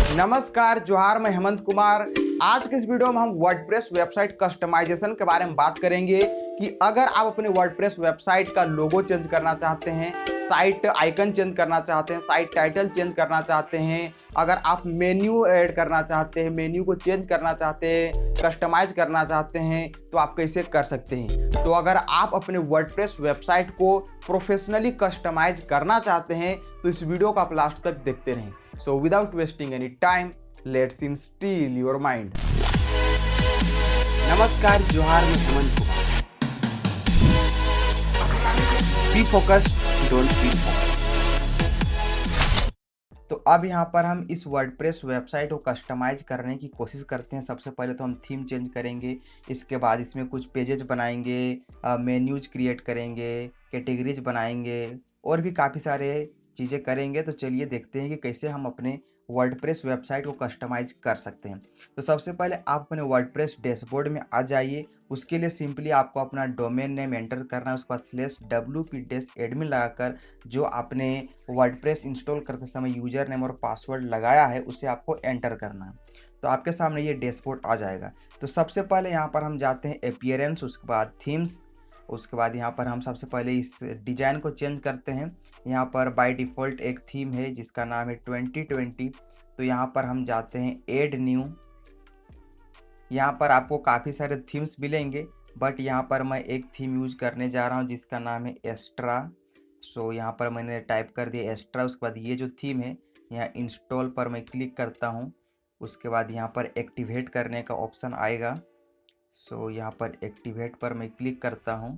नमस्कार, जोहार, मैं हेमंत कुमार। आज के इस वीडियो में हम वर्डप्रेस वेबसाइट कस्टमाइजेशन के बारे में बात करेंगे कि अगर आप अपने वर्डप्रेस वेबसाइट का लोगो चेंज करना चाहते हैं, साइट आइकन चेंज करना चाहते हैं, साइट टाइटल चेंज करना चाहते हैं, अगर आप मेन्यू ऐड करना चाहते हैं, मेन्यू को चेंज करना चाहते हैं, कस्टमाइज करना चाहते हैं, तो आप कैसे कर सकते हैं। तो अगर आप अपने वर्डप्रेस वेबसाइट को प्रोफेशनली कस्टमाइज करना चाहते हैं तो इस वीडियो को आप लास्ट तक देखते रहें। So without wasting any time, let's instill your mind. नमस्कार, जोहार, मैं Hemant Kumar. Be focused, don't be focused. तो अब यहाँ पर हम इस वर्डप्रेस वेबसाइट को कस्टमाइज करने की कोशिश करते हैं। सबसे पहले तो हम थीम चेंज करेंगे, इसके बाद इसमें कुछ पेजेज बनाएंगे, मेन्यूज क्रिएट करेंगे, कैटेगरीज बनाएंगे और भी काफ़ी सारे चीज़ें करेंगे। तो चलिए देखते हैं कि कैसे हम अपने वर्डप्रेस वेबसाइट को कस्टमाइज कर सकते हैं। तो सबसे पहले आप अपने वर्डप्रेस डैशबोर्ड में आ जाइए। उसके लिए सिंपली आपको अपना डोमेन नेम एंटर करना है, उसके बाद /wp-admin लगाकर जो आपने वर्डप्रेस इंस्टॉल करते समय यूजर नेम और पासवर्ड लगाया है उसे आपको एंटर करना है। तो आपके सामने ये डैशबोर्ड आ जाएगा। तो सबसे पहले यहाँ पर हम जाते हैं अपीयरेंस, उसके बाद थीम्स, उसके बाद यहाँ पर हम सबसे पहले इस डिज़ाइन को चेंज करते हैं। यहाँ पर बाय डिफ़ॉल्ट एक थीम है जिसका नाम है 2020। तो यहाँ पर हम जाते हैं ऐड न्यू। यहाँ पर आपको काफ़ी सारे थीम्स मिलेंगे बट यहाँ पर मैं एक थीम यूज करने जा रहा हूँ जिसका नाम है एस्ट्रा। सो यहाँ पर मैंने टाइप कर दिया एस्ट्रा। उसके बाद ये जो थीम है यहाँ इंस्टॉल पर मैं क्लिक करता हूँ। उसके बाद यहाँ पर एक्टिवेट करने का ऑप्शन आएगा। सो यहाँ पर एक्टिवेट पर मैं क्लिक करता हूँ।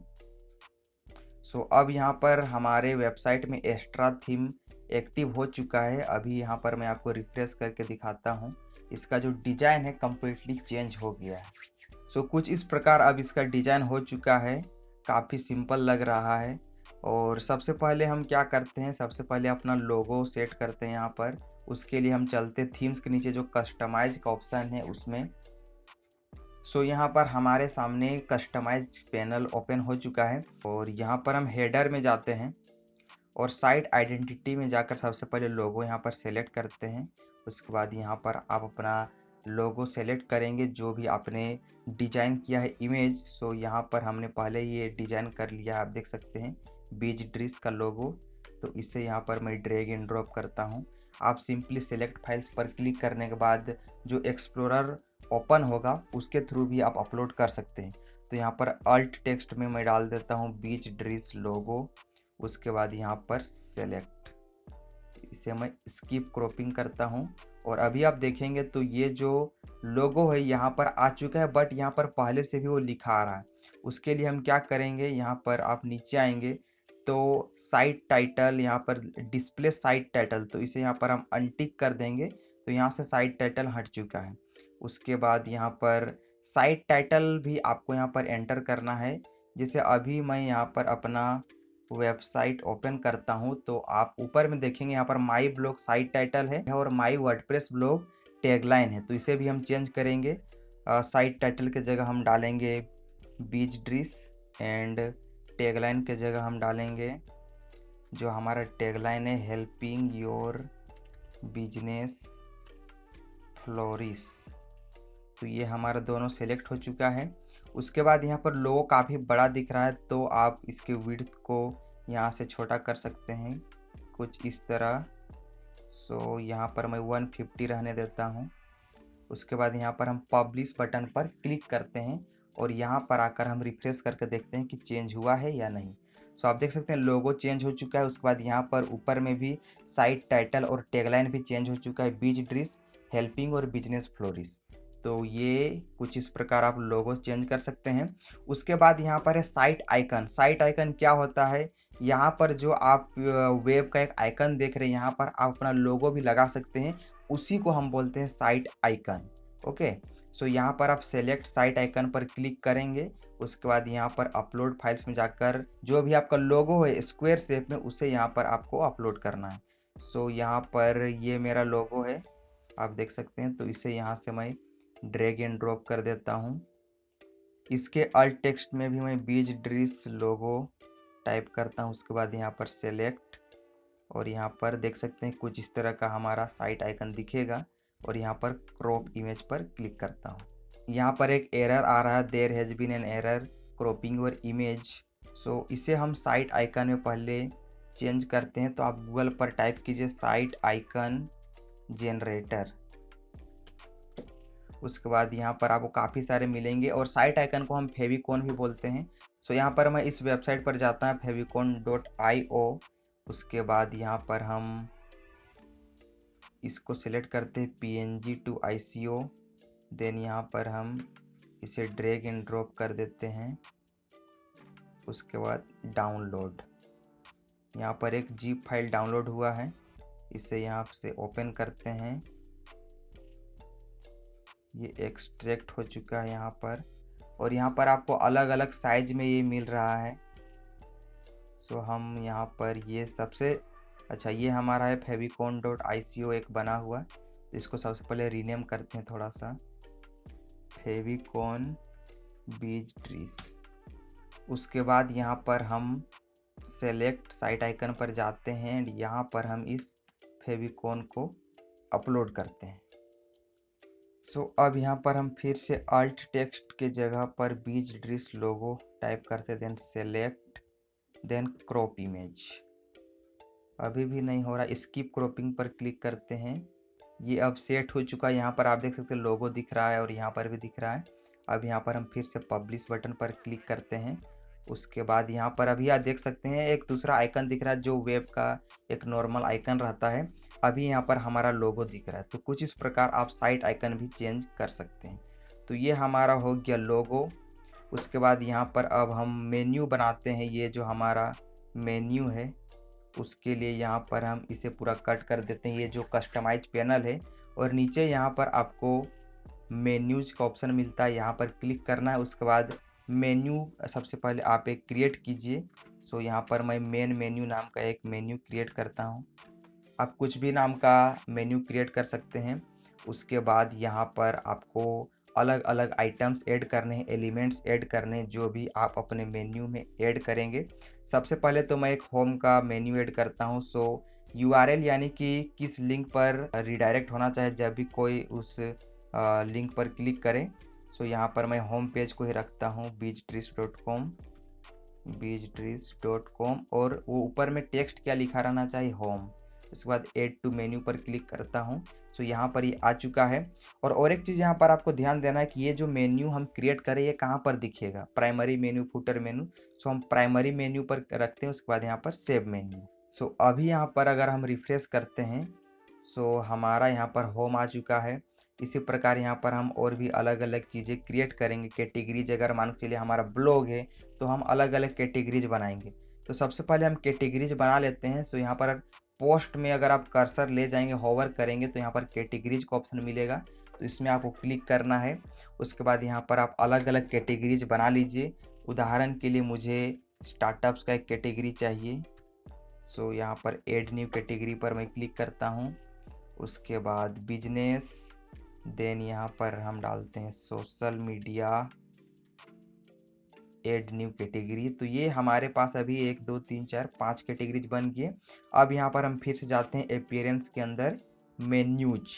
सो अब यहाँ पर हमारे वेबसाइट में एक्स्ट्रा थीम एक्टिव हो चुका है। अभी यहाँ पर मैं आपको रिफ्रेश करके दिखाता हूँ। इसका जो डिज़ाइन है कम्प्लीटली चेंज हो गया है। सो कुछ इस प्रकार अब इसका डिज़ाइन हो चुका है, काफ़ी सिंपल लग रहा है। और सबसे पहले हम क्या करते हैं, सबसे पहले अपना लोगो सेट करते हैं यहाँ पर। उसके लिए हम चलते थीम्स के नीचे जो कस्टमाइज का ऑप्शन है उसमें। सो यहाँ पर हमारे सामने कस्टमाइज पैनल ओपन हो चुका है और यहाँ पर हम हेडर में जाते हैं और साइट आइडेंटिटी में जाकर सबसे पहले लोगो यहाँ पर सेलेक्ट करते हैं। उसके बाद यहाँ पर आप अपना लोगो सेलेक्ट करेंगे जो भी आपने डिजाइन किया है इमेज। सो यहाँ पर हमने पहले ये डिजाइन कर लिया है, आप देख सकते हैं बीच ड्रेस का लोगो। तो इसे यहाँ पर मैं ड्रैग एंड ड्रॉप करता हूँ। आप सिंपली सेलेक्ट फाइल्स पर क्लिक करने के बाद जो एक्सप्लोरर ओपन होगा उसके थ्रू भी आप अपलोड कर सकते हैं। तो यहाँ पर अल्ट टेक्स्ट में मैं डाल देता हूँ बीच ड्रेस लोगो। उसके बाद यहाँ पर सेलेक्ट, इसे मैं स्किप क्रॉपिंग करता हूँ और अभी आप देखेंगे तो ये जो लोगो है यहाँ पर आ चुका है बट यहाँ पर पहले से भी वो लिखा आ रहा है। उसके लिए हम क्या करेंगे, यहाँ पर आप नीचे आएंगे तो साइट टाइटल, यहाँ पर डिस्प्ले साइट टाइटल, तो इसे यहाँ पर हम अनटिक कर देंगे। तो यहाँ से साइट टाइटल हट चुका है। उसके बाद यहाँ पर साइट टाइटल भी आपको यहाँ पर एंटर करना है। जैसे अभी मैं यहाँ पर अपना वेबसाइट ओपन करता हूँ तो आप ऊपर में देखेंगे यहाँ पर माई ब्लॉग साइट टाइटल है और माई वर्डप्रेस ब्लॉग टैगलाइन है। तो इसे भी हम चेंज करेंगे। साइट टाइटल के जगह हम डालेंगे बीच ड्रेस एंड टैगलाइन के जगह हम डालेंगे जो हमारा टैगलाइन है हेल्पिंग योर बिजनेस फ्लोरिश। तो ये हमारा दोनों सेलेक्ट हो चुका है। उसके बाद यहाँ पर लोगो काफ़ी बड़ा दिख रहा है तो आप इसके विड्थ को यहाँ से छोटा कर सकते हैं कुछ इस तरह। सो यहाँ पर मैं 150 रहने देता हूँ। उसके बाद यहाँ पर हम पब्लिश बटन पर क्लिक करते हैं और यहाँ पर आकर हम रिफ्रेश करके देखते हैं कि चेंज हुआ है या नहीं। सो आप देख सकते हैं लोगो चेंज हो चुका है। उसके बाद यहाँ पर ऊपर में भी साइट टाइटल और टैगलाइन भी चेंज हो चुका है, बीच ड्रेस हेल्पिंग और बिजनेस फ्लोरिश। तो ये कुछ इस प्रकार आप लोगो चेंज कर सकते हैं। उसके बाद यहाँ पर है साइट आइकन। साइट आइकन क्या होता है, यहाँ पर जो आप वेब का एक आइकन देख रहे हैं यहाँ पर आप अपना लोगो भी लगा सकते हैं, उसी को हम बोलते हैं साइट आइकन। ओके, सो यहाँ पर आप सेलेक्ट साइट आइकन पर क्लिक करेंगे। उसके बाद यहाँ पर अपलोड फाइल्स में जाकर जो भी आपका लोगो है स्क्वायर शेप में उसे यहाँ पर आपको अपलोड करना है। सो यहाँ पर ये मेरा लोगो है, आप देख सकते हैं। तो इसे यहाँ से मैं ड्रैग एंड ड्रॉप कर देता हूँ। इसके अल्ट टेक्स्ट में भी मैं बीच ड्रेस लोगो टाइप करता हूँ। उसके बाद यहाँ पर सेलेक्ट और यहाँ पर देख सकते हैं कुछ इस तरह का हमारा साइट आइकन दिखेगा। और यहाँ पर क्रॉप इमेज पर क्लिक करता हूँ। यहाँ पर एक एरर आ रहा है, there has been an error cropping your image. So इसे हम साइट आइकन में पहले चेंज करते हैं। तो आप गूगल पर टाइप कीजिए साइट आइकन जनरेटर। उसके बाद यहाँ पर आपको काफ़ी सारे मिलेंगे और साइट आइकन को हम फेविकॉन भी बोलते हैं। सो यहाँ पर मैं इस वेबसाइट पर जाता हूँ favicon.io। उसके बाद यहाँ पर हम इसको सिलेक्ट करते हैं PNG to ICO। देन यहाँ पर हम इसे ड्रैग एंड ड्रॉप कर देते हैं। उसके बाद डाउनलोड, यहाँ पर एक zip फाइल डाउनलोड हुआ है, इसे यहाँ से ओपन करते हैं। ये एक्सट्रैक्ट हो चुका है यहाँ पर, और यहाँ पर आपको अलग अलग साइज में ये मिल रहा है। सो हम यहाँ पर ये सबसे अच्छा, ये हमारा है favicon.ico एक बना हुआ। तो इसको सबसे पहले रीनेम करते हैं थोड़ा सा, फेविकॉन बीज ट्रीज। उसके बाद यहाँ पर हम सेलेक्ट साइट आइकन पर जाते हैं एंड यहाँ पर हम इस फेविकॉन को अपलोड करते हैं। सो अब यहाँ पर हम फिर से अल्ट टेक्स्ट के जगह पर बीज ट्रीज लोगो टाइप करते, then select, then crop image. अभी भी नहीं हो रहा, स्किप क्रॉपिंग पर क्लिक करते हैं। ये अब सेट हो चुका है। यहाँ पर आप देख सकते हैं लोगो दिख रहा है और यहाँ पर भी दिख रहा है। अब यहाँ पर हम फिर से पब्लिश बटन पर क्लिक करते हैं। उसके बाद यहाँ पर अभी आप देख सकते हैं एक दूसरा आइकन दिख रहा है जो वेब का एक नॉर्मल आइकन रहता है। अभी यहाँ पर हमारा लोगो दिख रहा है। तो कुछ इस प्रकार आप साइट आइकन भी चेंज कर सकते हैं। तो ये हमारा हो गया लोगो। उसके बाद यहाँ पर अब हम मेन्यू बनाते हैं। ये जो हमारा मेन्यू है उसके लिए यहाँ पर हम इसे पूरा कट कर देते हैं, ये जो कस्टमाइज पैनल है। और नीचे यहाँ पर आपको मेन्यूज का ऑप्शन मिलता है, यहाँ पर क्लिक करना है। उसके बाद मेन्यू सबसे पहले आप एक क्रिएट कीजिए। सो यहाँ पर मैं मेन मेन्यू नाम का एक मेन्यू क्रिएट करता हूँ। आप कुछ भी नाम का मेन्यू क्रिएट कर सकते हैं। उसके बाद यहाँ पर आपको अलग अलग आइटम्स ऐड करने हैं, एलिमेंट्स ऐड करने हैं, जो भी आप अपने मेन्यू में ऐड करेंगे। सबसे पहले तो मैं एक होम का मेन्यू ऐड करता हूँ। सो URL यानी कि किस लिंक पर रिडायरेक्ट होना चाहे जब भी कोई उस लिंक पर क्लिक करें। सो यहाँ पर मैं होम पेज को ही रखता हूँ, बीजट्रीज.com, और वो ऊपर में टेक्स्ट क्या लिखा रहना चाहिए, होम। उसके बाद ऐड टू मेन्यू पर क्लिक करता हूँ। सो यहाँ पर ये आ चुका है। और एक चीज़ यहाँ पर आपको ध्यान देना है कि ये जो मेन्यू हम क्रिएट करें ये कहाँ पर दिखेगा, प्राइमरी मेन्यू, फुटर मेन्यू। सो हम प्राइमरी मेन्यू पर रखते हैं। उसके बाद यहाँ पर सेव मेन्यू। सो अभी यहाँ पर अगर हम रिफ्रेश करते हैं सो हमारा यहाँ पर होम आ चुका है। इसी प्रकार यहाँ पर हम और भी अलग अलग चीज़ें क्रिएट करेंगे। कैटेगरीज, अगर मान के चलिए हमारा ब्लॉग है तो हम अलग अलग कैटेगरीज बनाएंगे। तो सबसे पहले हम कैटेगरीज बना लेते हैं। सो यहाँ पर पोस्ट में अगर आप कर्सर ले जाएंगे, होवर करेंगे तो यहाँ पर कैटेगरीज का ऑप्शन मिलेगा। तो इसमें आपको क्लिक करना है। उसके बाद यहाँ पर आप अलग अलग कैटेगरीज बना लीजिए। उदाहरण के लिए मुझे स्टार्टअप्स का एक कैटेगरी चाहिए। सो यहाँ पर ऐड न्यू कैटेगरी पर मैं क्लिक करता हूँ। उसके बाद बिजनेस, देन यहाँ पर हम डालते हैं social media, add new category. तो ये हमारे पास अभी 1 2 3 4 5 कैटेगरीज बन गए। अब यहाँ पर हम फिर से जाते हैं अपीयरेंस के अंदर, मेन्यूज,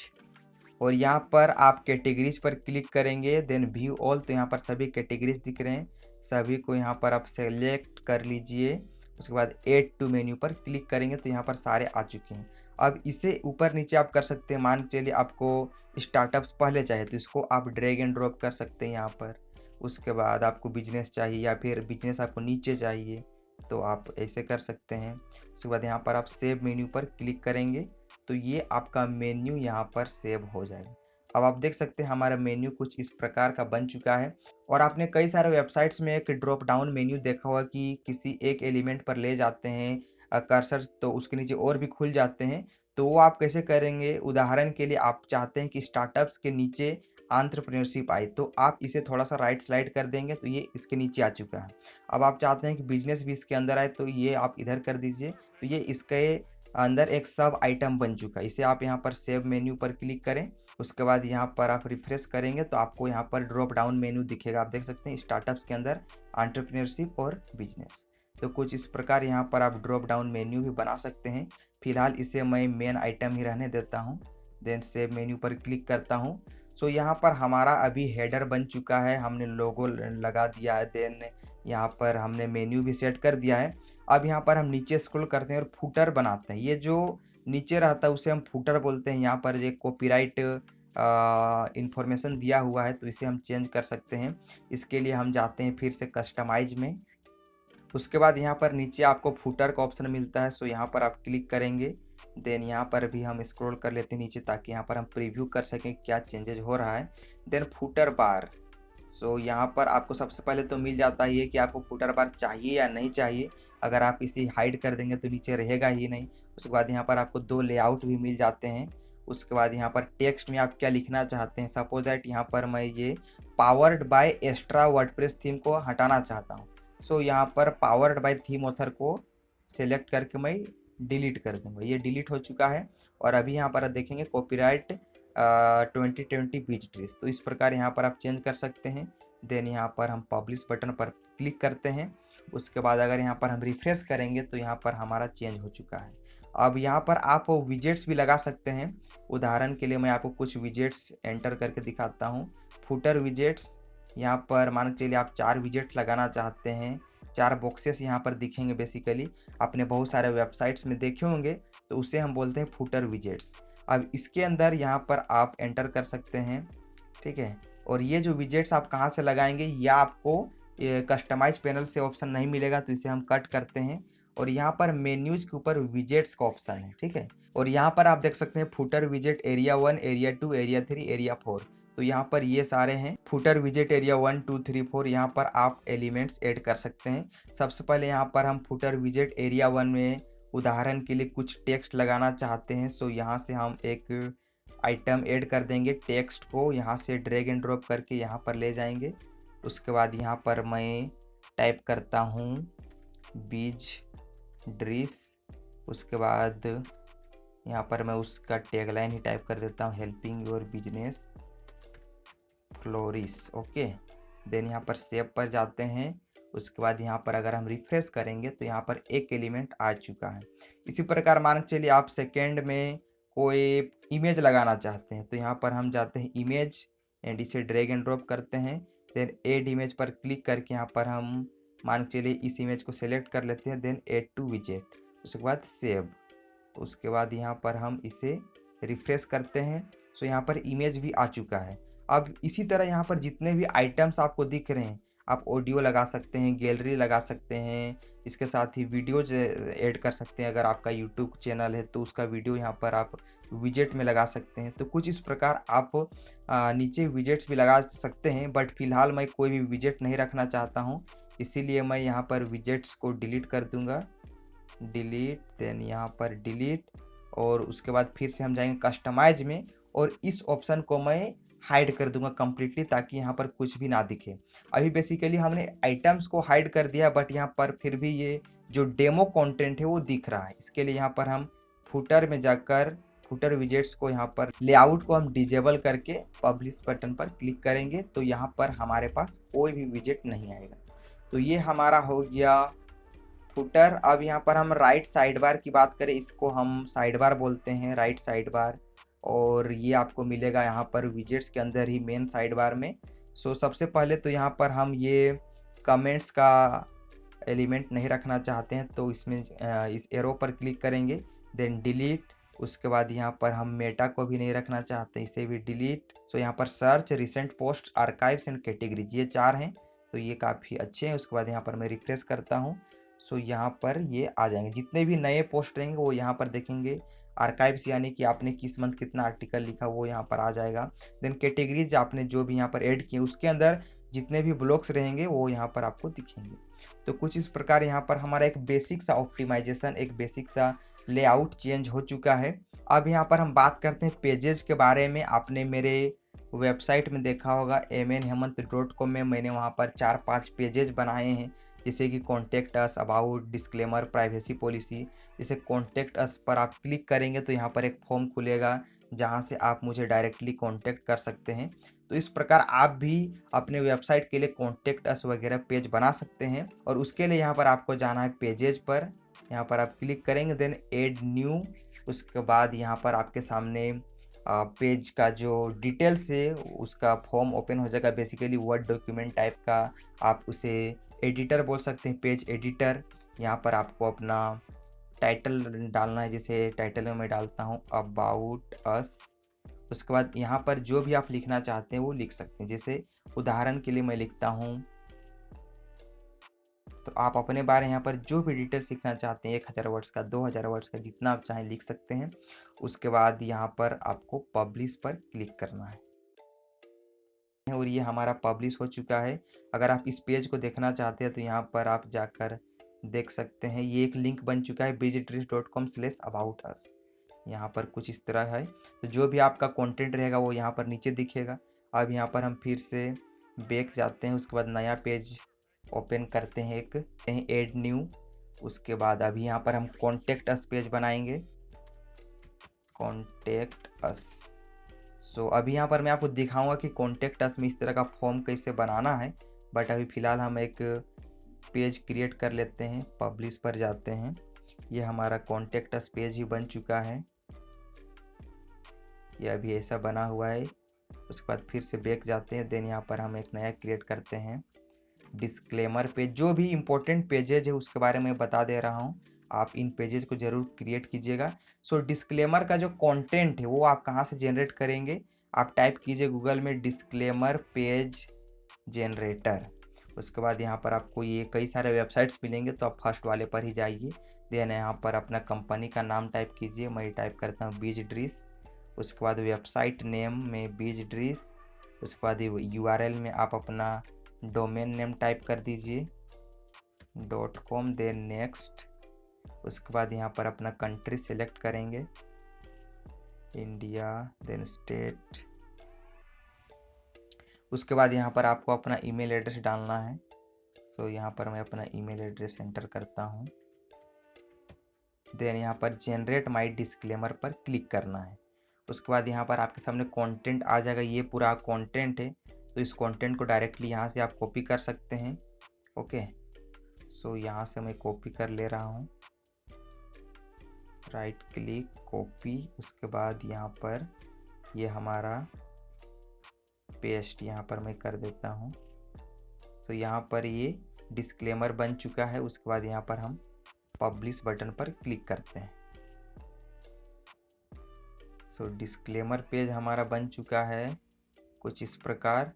और यहाँ पर आप कैटेगरीज पर क्लिक करेंगे, देन व्यू ऑल। तो यहाँ पर सभी कैटेगरीज दिख रहे हैं, सभी को यहाँ पर आप सेलेक्ट कर लीजिए। उसके बाद ऐड टू मेन्यू पर क्लिक करेंगे तो यहाँ पर सारे आ चुके हैं। अब इसे ऊपर नीचे आप कर सकते हैं। मान के चलिए आपको स्टार्टअप्स पहले चाहिए तो इसको आप ड्रैग एंड ड्रॉप कर सकते हैं यहाँ पर। उसके बाद आपको बिजनेस चाहिए या फिर बिजनेस आपको नीचे चाहिए तो आप ऐसे कर सकते हैं। उसके बाद यहाँ पर आप सेव मेन्यू पर क्लिक करेंगे तो ये आपका मेन्यू यहाँ पर सेव हो जाएगा। अब आप देख सकते हैं हमारा मेन्यू कुछ इस प्रकार का बन चुका है। और आपने कई सारे वेबसाइट्स में एक ड्रॉप डाउन मेन्यू देखा होगा कि किसी एक एलिमेंट पर ले जाते हैं कर्सर तो उसके नीचे और भी खुल जाते हैं। तो वो आप कैसे करेंगे, उदाहरण के लिए आप चाहते हैं कि स्टार्टअप्स के नीचे एंटरप्रेन्योरशिप आए तो आप इसे थोड़ा सा राइट स्लाइड कर देंगे तो ये इसके नीचे आ चुका है। अब आप चाहते हैं कि बिजनेस भी इसके अंदर आए तो ये आप इधर कर दीजिए। तो ये इसके अंदर एक सब आइटम बन चुका है। इसे आप यहाँ पर सेव मेन्यू पर क्लिक करें। उसके बाद यहाँ पर आप रिफ्रेश करेंगे तो आपको यहाँ पर ड्रॉप डाउन मेन्यू दिखेगा। आप देख सकते हैं स्टार्टअप्स के अंदर एंटरप्रेन्योरशिप और बिजनेस। तो कुछ इस प्रकार यहाँ पर आप ड्रॉप डाउन मेन्यू भी बना सकते हैं। फिलहाल इसे मैं मेन आइटम ही रहने देता हूँ। देन सेव मेन्यू पर क्लिक करता हूँ। सो यहाँ पर हमारा अभी हेडर बन चुका है, हमने लोगो लगा दिया है, देन यहाँ पर हमने मेन्यू भी सेट कर दिया है। अब यहाँ पर हम नीचे स्क्रॉल करते हैं और फुटर बनाते हैं। ये जो नीचे रहता है उसे हम फुटर बोलते हैं। यहाँ पर एक कॉपीराइट इंफॉर्मेशन दिया हुआ है तो इसे हम चेंज कर सकते हैं। इसके लिए हम जाते हैं फिर से कस्टमाइज में। उसके बाद यहाँ पर नीचे आपको फुटर का ऑप्शन मिलता है, सो यहाँ पर आप क्लिक करेंगे। देन यहाँ पर भी हम स्क्रॉल कर लेते हैं नीचे ताकि यहाँ पर हम प्रीव्यू कर सकें क्या चेंजेस हो रहा है। देन फुटर बार, सो यहाँ पर आपको सबसे पहले तो मिल जाता है ये कि आपको फुटर बार चाहिए या नहीं चाहिए। अगर आप इसे हाइड कर देंगे तो नीचे रहेगा ही नहीं। उसके बाद यहाँ पर आपको 2 लेआउट भी मिल जाते हैं। उसके बाद यहाँ पर टेक्स्ट में आप क्या लिखना चाहते हैं। सपोज दैट यहाँ पर मैं ये powered by extra WordPress theme को हटाना चाहता हूँ। सो यहाँ पर पावर्ड बाय थीम ऑथर को सिलेक्ट करके मैं डिलीट कर दूंगा। ये डिलीट हो चुका है। और अभी यहाँ पर आप देखेंगे कॉपीराइट 2020 बीच ट्रीज, तो इस प्रकार यहाँ पर आप चेंज कर सकते हैं। देन यहाँ पर हम पब्लिश बटन पर क्लिक करते हैं। उसके बाद अगर यहाँ पर हम रिफ्रेश करेंगे तो यहाँ पर हमारा चेंज हो चुका है। अब यहाँ पर आप विजेट्स भी लगा सकते हैं। उदाहरण के लिए मैं आपको कुछ विजेट्स एंटर करके दिखाता हूँ। फुटर विजेट्स, यहाँ पर मान के चलिए आप 4 विजेट्स लगाना चाहते हैं। 4 बॉक्सेस यहाँ पर दिखेंगे। बेसिकली आपने बहुत सारे वेबसाइट्स में देखे होंगे, तो उसे हम बोलते हैं फुटर विजेट्स। अब इसके अंदर यहाँ पर आप एंटर कर सकते हैं, ठीक है। और ये जो विजेट्स आप कहाँ से लगाएंगे, या आपको कस्टमाइज पैनल से ऑप्शन नहीं मिलेगा, तो इसे हम कट करते हैं। और यहाँ पर मेन्यूज के ऊपर विजेट्स का ऑप्शन है, ठीक है। और यहाँ पर आप देख सकते हैं फुटर विजेट एरिया 1, एरिया 2, एरिया 3, एरिया 4। तो यहाँ पर ये सारे हैं फुटर विजेट एरिया 1, 2, 3, 4। यहाँ पर आप एलिमेंट्स ऐड कर सकते हैं। सबसे पहले यहाँ पर हम फुटर विजेट एरिया 1 में उदाहरण के लिए कुछ टेक्स्ट लगाना चाहते हैं। सो यहाँ से हम एक आइटम ऐड कर देंगे। टेक्स्ट को यहाँ से ड्रैग एंड ड्रॉप करके यहाँ पर ले जाएंगे। उसके बाद यहाँ पर मैं टाइप करता हूँ बीज ड्रिस। उसके बाद यहाँ पर मैं उसका टैगलाइन ही टाइप कर देता हूँ, helping your business flourish. Okay, then यहाँ पर सेव पर जाते हैं। उसके बाद यहाँ पर अगर हम रिफ्रेश करेंगे तो यहाँ पर एक एलिमेंट आ चुका है। इसी प्रकार मान के चलिए आप सेकेंड में कोई इमेज लगाना चाहते हैं, तो यहाँ पर हम जाते हैं इमेज एंड इसे ड्रैग एंड ड्रॉप करते हैं। देन एड इमेज पर क्लिक करके यहाँ पर हम मान के चलिए इस इमेज को सिलेक्ट कर लेते हैं। देन एड टू विजेट, उसके बाद सेव। उसके बाद यहाँ पर हम इसे रिफ्रेश करते हैं। सो यहाँ पर इमेज भी आ चुका है। अब इसी तरह यहाँ पर जितने भी आइटम्स आपको दिख रहे हैं, आप ऑडियो लगा सकते हैं, गैलरी लगा सकते हैं, इसके साथ ही वीडियोज ऐड कर सकते हैं। अगर आपका यूट्यूब चैनल है तो उसका वीडियो यहाँ पर आप विजेट में लगा सकते हैं। तो कुछ इस प्रकार आप नीचे विजेट्स भी लगा सकते हैं, बट फिलहाल मैं कोई भी विजेट नहीं रखना चाहता हूँ, इसीलिए मैं यहाँ पर विजेट्स को डिलीट कर दूंगा। डिलीट, देन यहाँ पर डिलीट। और उसके बाद फिर से हम जाएंगे कस्टमाइज में और इस ऑप्शन को मैं हाइड कर दूंगा कम्प्लीटली, ताकि यहाँ पर कुछ भी ना दिखे। अभी बेसिकली हमने आइटम्स को हाइड कर दिया, बट यहाँ पर फिर भी ये जो डेमो कंटेंट है वो दिख रहा है। इसके लिए यहाँ पर हम फुटर में जाकर फुटर विजेट्स को यहाँ पर लेआउट को हम डिजेबल करके पब्लिश बटन पर क्लिक करेंगे, तो यहाँ पर हमारे पास कोई भी विजेट नहीं आएगा। तो ये हमारा हो गया फुटर। अब यहाँ पर हम राइट साइड बार की बात करें, इसको हम साइड बार बोलते हैं, राइट साइड बार। और ये आपको मिलेगा यहाँ पर विजेट्स के अंदर ही मेन साइड बार में। सो सबसे पहले तो यहाँ पर हम ये कमेंट्स का एलिमेंट नहीं रखना चाहते हैं, तो इसमें इस एरो पर क्लिक करेंगे। Then delete. उसके बाद यहाँ पर हम मेटा को भी नहीं रखना चाहते, इसे भी डिलीट। सो यहाँ पर search, recent post, archives and categories, ये 4 हैं, तो ये काफ़ी अच्छे हैं। उसके बाद यहाँ पर मैं रिफ्रेश करता हूँ। सो यहाँ पर ये आ जाएंगे, जितने भी नए पोस्ट रहेंगे वो यहाँ पर देखेंगे। आर्काइव्स यानी कि आपने किस मंथ कितना आर्टिकल लिखा वो यहाँ पर आ जाएगा। देन कैटेगरीज आपने जो भी यहाँ पर ऐड किए उसके अंदर जितने भी ब्लॉक्स रहेंगे वो यहाँ पर आपको दिखेंगे। तो कुछ इस प्रकार यहाँ पर हमारा एक बेसिक सा ऑप्टिमाइजेशन, एक बेसिक सा लेआउट चेंज हो चुका है। अब यहाँ पर हम बात करते हैं पेजेस के बारे में। आपने मेरे वेबसाइट में देखा होगा mnhemant.com में मैंने वहाँ पर 4-5 पेजेस बनाए हैं, जैसे कि contact us, about, disclaimer, privacy policy. जैसे कॉन्टेक्ट अस पर आप क्लिक करेंगे तो यहाँ पर एक फॉर्म खुलेगा जहाँ से आप मुझे डायरेक्टली कॉन्टेक्ट कर सकते हैं। तो इस प्रकार आप भी अपने वेबसाइट के लिए कॉन्टेक्ट अस वगैरह पेज बना सकते हैं। और उसके लिए यहाँ पर आपको जाना है पेजेज पर, यहाँ पर आप क्लिक करेंगे, देन एड न्यू। उसके बाद यहाँ पर आपके सामने पेज का जो डिटेल्स है उसका फॉर्म ओपन हो जाएगा। बेसिकली वर्ड डॉक्यूमेंट टाइप का, आप उसे एडिटर बोल सकते हैं, पेज एडिटर। यहाँ पर आपको अपना टाइटल डालना है, जैसे टाइटल में मैं डालता हूँ अबाउट अस। उसके बाद यहाँ पर जो भी आप लिखना चाहते हैं वो लिख सकते हैं। जैसे उदाहरण के लिए मैं लिखता हूँ, तो आप अपने बारे यहाँ पर जो भी डिटेल्स लिखना चाहते हैं, 1000 वर्ड्स का, 2000 वर्ड्स का, जितना आप चाहें लिख सकते हैं। उसके बाद यहाँ पर आपको पब्लिश पर क्लिक करना है और ये हमारा पब्लिश हो चुका है। अगर आप इस पेज को देखना चाहते हैं तो यहाँ पर आप जाकर देख सकते हैं। ये एक लिंक बन चुका है biztrees.com/aboutus। यहाँ पर कुछ इस तरह है। तो जो भी आपका कंटेंट रहेगा वो यहाँ पर नीचे दिखेगा। अब यहाँ पर हम फिर से बैक जाते हैं। उसके बाद नया पेज ओपन करते हैं, एक ऐड न्यू। उसके बाद अभी यहाँ पर हम कॉन्टेक्ट अस पेज बनाएंगे, कॉन्टेक्ट अस। सो अभी यहाँ पर मैं आपको दिखाऊंगा कि कॉन्टेक्ट अस में इस तरह का फॉर्म कैसे बनाना है। बट अभी फ़िलहाल हम एक पेज क्रिएट कर लेते हैं। पब्लिश पर जाते हैं। ये हमारा कॉन्टेक्ट अस पेज ही बन चुका है। ये अभी ऐसा बना हुआ है। उसके बाद फिर से बैक जाते हैं। देन यहाँ पर हम एक नया क्रिएट करते हैं डिस्क्लेमर पेज। जो भी इम्पोर्टेंट पेजेज है उसके बारे में बता दे रहा हूँ, आप इन पेजेस को जरूर क्रिएट कीजिएगा। सो डिस्क्लेमर का जो कंटेंट है वो आप कहाँ से जनरेट करेंगे, आप टाइप कीजिए गूगल में डिस्क्लेमर पेज जनरेटर। उसके बाद यहाँ पर आपको ये कई सारे वेबसाइट्स मिलेंगे, तो आप फर्स्ट वाले पर ही जाइए। देन यहाँ पर अपना कंपनी का नाम टाइप कीजिए। मैं टाइप करता हूँ biztrees। उसके बाद वेबसाइट नेम में biztrees। उसके बाद URL में आप अपना डोमेन नेम टाइप कर दीजिए .com। Then next. उसके बाद यहाँ पर अपना कंट्री सेलेक्ट करेंगे, इंडिया। Then state. उसके बाद यहाँ पर आपको अपना ईमेल एड्रेस डालना है। सो यहाँ पर मैं अपना ईमेल एड्रेस एंटर करता हूँ। देन यहाँ पर जनरेट माय डिस्क्लेमर पर क्लिक करना है। उसके बाद यहाँ पर आपके सामने कंटेंट आ जाएगा। ये पूरा कंटेंट है, तो इस कंटेंट को डायरेक्टली यहाँ से आप कॉपी कर सकते हैं। ओके, सो यहाँ से मैं कॉपी कर ले रहा हूँ, राइट क्लिक कॉपी। उसके बाद यहाँ पर ये हमारा पेस्ट यहाँ पर मैं कर देता हूँ। सो यहाँ पर ये डिस्क्लेमर बन चुका है। उसके बाद यहाँ पर हम पब्लिश बटन पर क्लिक करते हैं। सो डिस्क्लेमर पेज हमारा बन चुका है कुछ इस प्रकार।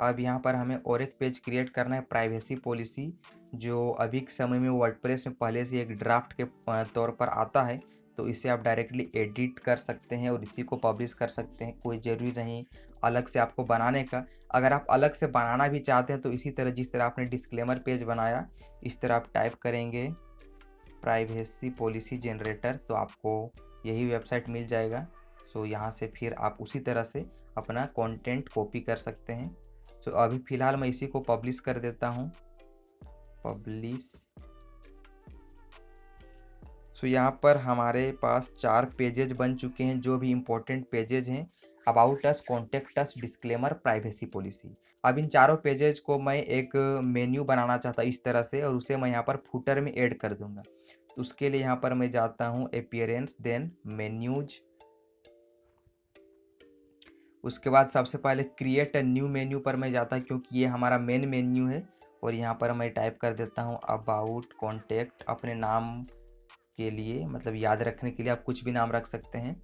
अब यहाँ पर हमें और एक पेज क्रिएट करना है, प्राइवेसी पॉलिसी, जो अभी के समय में वर्डप्रेस में पहले से एक ड्राफ्ट के तौर पर आता है। तो इसे आप डायरेक्टली एडिट कर सकते हैं और इसी को पब्लिश कर सकते हैं। कोई ज़रूरी नहीं अलग से आपको बनाने का। अगर आप अलग से बनाना भी चाहते हैं तो इसी तरह जिस तरह आपने डिस्क्लेमर पेज बनाया, इस तरह आप टाइप करेंगे प्राइवेसी पॉलिसी जनरेटर, तो आपको यही वेबसाइट मिल जाएगा। सो यहाँ से फिर आप उसी तरह से अपना कंटेंट कॉपी कर सकते हैं। सो अभी फ़िलहाल मैं इसी को पब्लिश कर देता हूँ, पब्लिश। सो यहाँ पर हमारे पास 4 पेजेज बन चुके हैं, जो भी इम्पोर्टेंट पेजेज हैं, about us, contact us, disclaimer, privacy policy. अब इन चारों पेजेज को मैं एक मेन्यू बनाना चाहता इस तरह से, और उसे मैं यहाँ पर फुटर में ऐड कर दूंगा। तो उसके लिए यहाँ पर मैं जाता हूँ अपीयरेंस, देन मेन्यूज। उसके बाद सबसे पहले क्रिएट अ न्यू मेन्यू पर मैं जाता, क्योंकि ये हमारा मेन मेन्यू है। और यहाँ पर मैं टाइप कर देता हूँ अबाउट कॉन्टेक्ट। अपने नाम के लिए, मतलब याद रखने के लिए आप कुछ भी नाम रख सकते हैं।